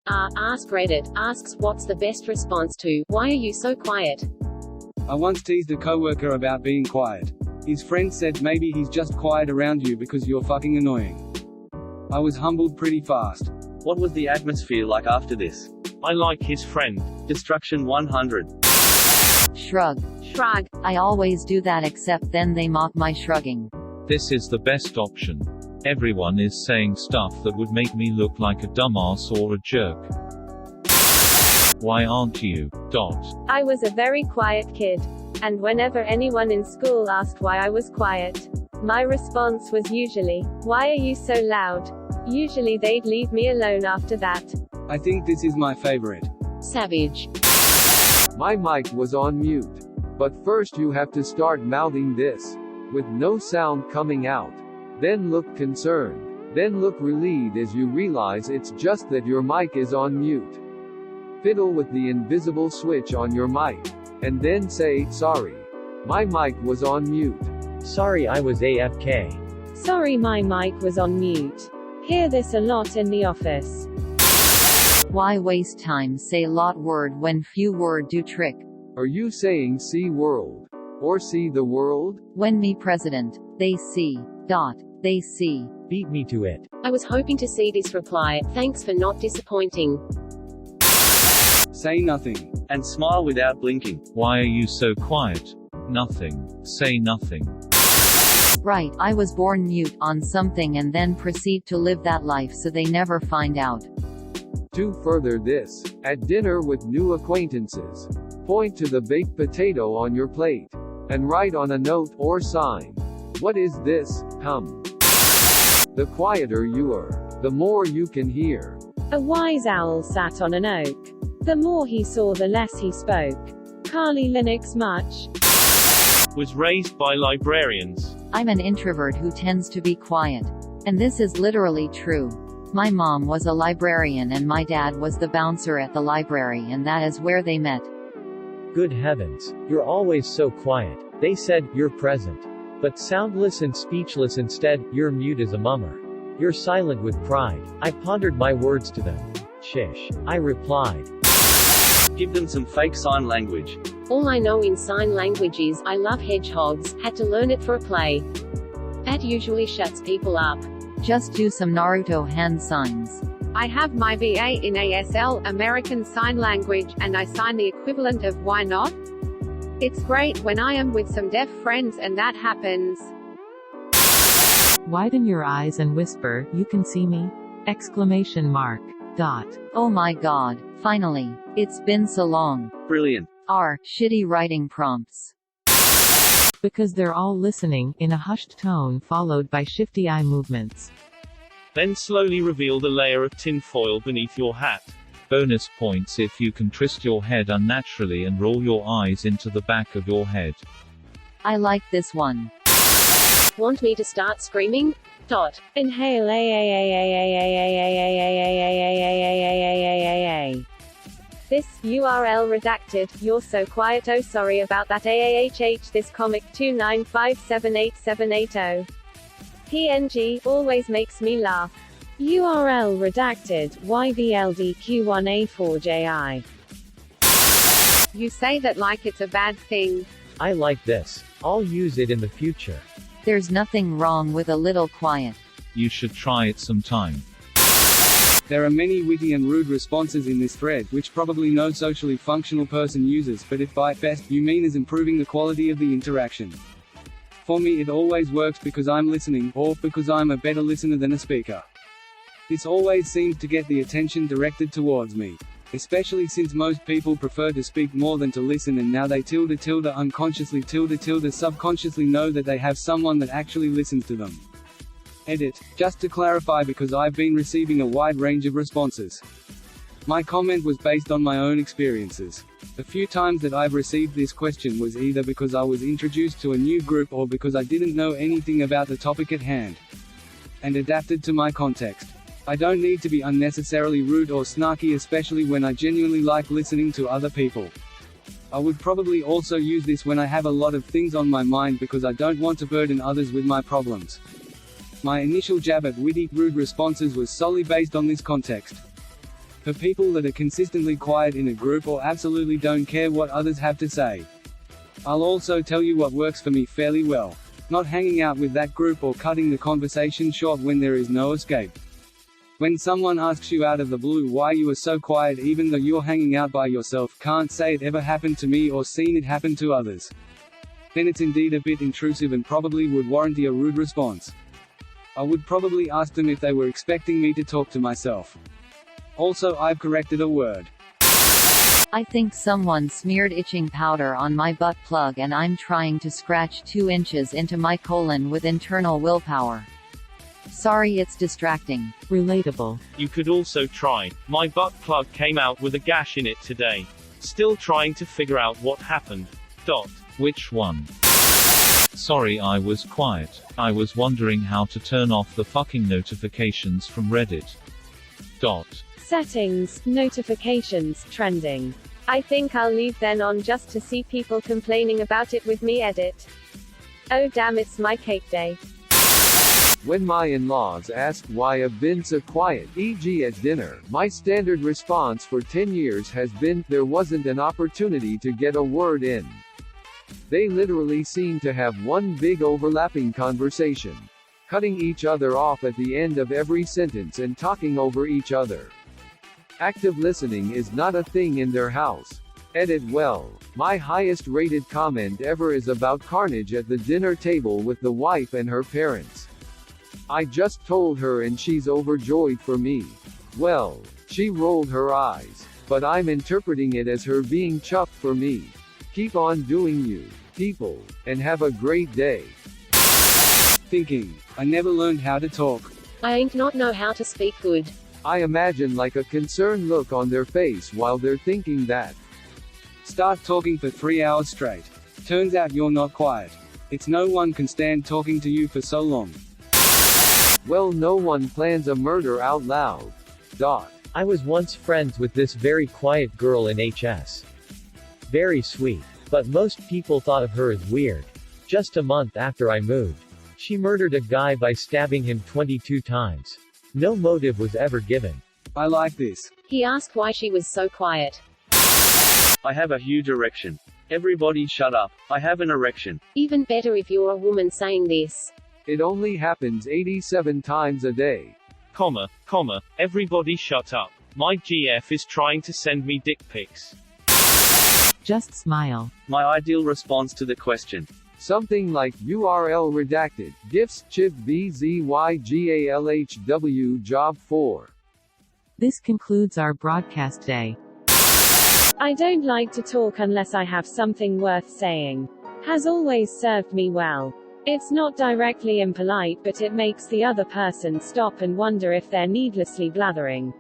Askreddit Asks, what's the best response to, why are you so quiet? I once teased a coworker about being quiet. His friend said maybe he's just quiet around you because you're fucking annoying. I was humbled pretty fast. What was the atmosphere like after this? I like his friend. Destruction 100. Shrug. Shrug. I always do that except then they mock my shrugging. This is the best option. Everyone is saying stuff that would make me look like a dumbass or a jerk. Why aren't you? I was a very quiet kid. And whenever anyone in school asked why I was quiet, my response was usually, "Why are you so loud?" Usually they'd leave me alone after that. I think this is my favorite. Savage. My mic was on mute. But first you have to start mouthing this. With no sound coming out. Then look concerned. Then look relieved as you realize it's just that your mic is on mute. Fiddle with the invisible switch on your mic. And then say, "Sorry. My mic was on mute. Sorry, I was AFK. Sorry, my mic was on mute." Hear this a lot in the office. Why waste time say lot word when few word do trick? Are you saying see world? Or see the world? When me president, they see. They see. Beat me to it. I was hoping to see this reply, thanks for not disappointing. Say nothing. And smile without blinking. Why are you so quiet? Nothing. Say nothing. Right, I was born mute on something and then proceed to live that life so they never find out. To further this, at dinner with new acquaintances, point to the baked potato on your plate. And write on a note or sign. What is this? The quieter you are, the more you can hear. A wise owl sat on an oak. The more he saw, the less he spoke. Kali Linux much. Was raised by librarians. I'm an introvert who tends to be quiet. And this is literally true. My mom was a librarian and my dad was the bouncer at the library, and that is where they met. Good heavens. You're always so quiet. They said, "You're present." But soundless and speechless instead, you're mute as a mummer. You're silent with pride. I pondered my words to them. Shish. I replied. Give them some fake sign language. All I know in sign language is, I love hedgehogs, had to learn it for a play. That usually shuts people up. Just do some Naruto hand signs. I have my BA in ASL, American Sign Language, and I sign the equivalent of why not? It's great when I am with some deaf friends and that happens. Widen your eyes and whisper, "You can see me?" Exclamation mark. Oh my god, finally. It's been so long. Brilliant. Shitty writing prompts. Because they're all listening, in a hushed tone followed by shifty eye movements. Then slowly reveal the layer of tinfoil beneath your hat. Bonus points if you can twist your head unnaturally and roll your eyes into the back of your head. I like this one. Want me to start screaming? Inhale This URL redacted. You're so quiet. Oh, sorry about that. This comic 295787880. PNG always makes me laugh. URL redacted. YVLDQ1A4JI. You say that like it's a bad thing. I like this. I'll use it in the future. There's nothing wrong with a little quiet. You should try it sometime. There are many witty and rude responses in this thread, which probably no socially functional person uses, but if by best you mean as improving the quality of the interaction. For me it always works because I'm listening, or because I'm a better listener than a speaker. This always seems to get the attention directed towards me. Especially since most people prefer to speak more than to listen, and now they unconsciously subconsciously know that they have someone that actually listens to them. Edit. Just to clarify, because I've been receiving a wide range of responses. My comment was based on my own experiences. The few times that I've received this question was either because I was introduced to a new group or because I didn't know anything about the topic at hand. And adapted to my context. I don't need to be unnecessarily rude or snarky, especially when I genuinely like listening to other people. I would probably also use this when I have a lot of things on my mind because I don't want to burden others with my problems. My initial jab at witty, rude responses was solely based on this context. For people that are consistently quiet in a group or absolutely don't care what others have to say. I'll also tell you what works for me fairly well. Not hanging out with that group or cutting the conversation short when there is no escape. When someone asks you out of the blue why you are so quiet even though you're hanging out by yourself, can't say it ever happened to me or seen it happen to others. Then it's indeed a bit intrusive and probably would warrant a rude response. I would probably ask them if they were expecting me to talk to myself. Also, I've corrected a word. I think someone smeared itching powder on my butt plug and I'm trying to scratch 2 inches into my colon with internal willpower. Sorry, it's distracting. Relatable. You could also try, my butt plug came out with a gash in it today. Still trying to figure out what happened. Which one? Sorry, I was quiet. I was wondering how to turn off the fucking notifications from Reddit. Settings, notifications, trending. I think I'll leave then on just to see people complaining about it with me. Edit. Oh damn, it's my cake day. When my in-laws ask why I've been so quiet, e.g. at dinner, my standard response for 10 years has been, there wasn't an opportunity to get a word in. They literally seem to have one big overlapping conversation, cutting each other off at the end of every sentence and talking over each other. Active listening is not a thing in their house. Edit. Well, my highest rated comment ever is about carnage at the dinner table with the wife and her parents. I just told her and she's overjoyed for me. Well, she rolled her eyes, but I'm interpreting it as her being chuffed for me. Keep on doing you, people, and have a great day. Thinking, I never learned how to talk. I ain't not know how to speak good. I imagine like a concerned look on their face while they're thinking that. Start talking for 3 hours straight. Turns out you're not quiet. It's no one can stand talking to you for so long. Well, no one plans a murder out loud. I was once friends with this very quiet girl in HS. Very sweet. But most people thought of her as weird. Just a month after I moved, she murdered a guy by stabbing him 22 times. No motive was ever given. I like this. He asked why she was so quiet. I have a huge erection. Everybody shut up. I have an erection. Even better if you're a woman saying this. It only happens 87 times a day. Everybody shut up. My GF is trying to send me dick pics. Just smile. My ideal response to the question. Something like URL redacted, gifs, chip bzygalhw job 4. This concludes our broadcast day. I don't like to talk unless I have something worth saying. Has always served me well. It's not directly impolite, but it makes the other person stop and wonder if they're needlessly blathering.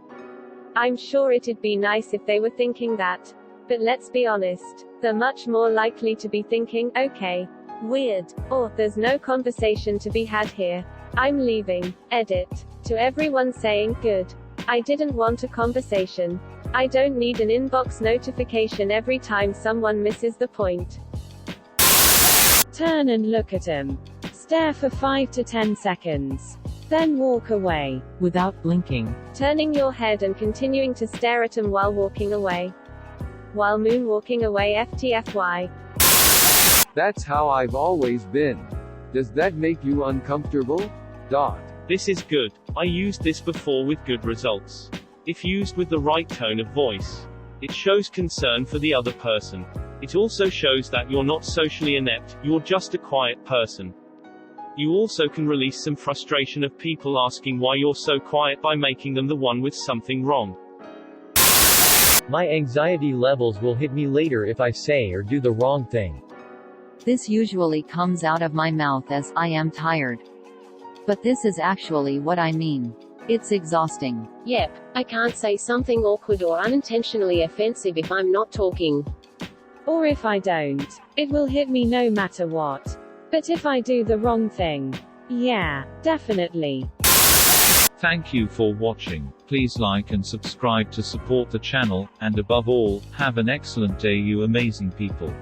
I'm sure it'd be nice if they were thinking that. But let's be honest, they're much more likely to be thinking, okay, weird, or there's no conversation to be had here. I'm leaving. Edit. To everyone saying, good. I didn't want a conversation. I don't need an inbox notification every time someone misses the point. Turn and look at him. Stare for 5 to 10 seconds. Then walk away. Without blinking. Turning your head and continuing to stare at him while walking away. While moonwalking away. FTFY. That's how I've always been. Does that make you uncomfortable? This is good. I used this before with good results. If used with the right tone of voice, it shows concern for the other person. It also shows that you're not socially inept, you're just a quiet person. You also can release some frustration of people asking why you're so quiet by making them the one with something wrong. My anxiety levels will hit me later if I say or do the wrong thing. This usually comes out of my mouth as, I am tired. But this is actually what I mean. It's exhausting. Yep, I can't say something awkward or unintentionally offensive if I'm not talking. Or if I don't. It will hit me no matter what. But if I do the wrong thing, yeah, definitely. Thank you for watching. Please like and subscribe to support the channel, and above all, have an excellent day, you amazing people.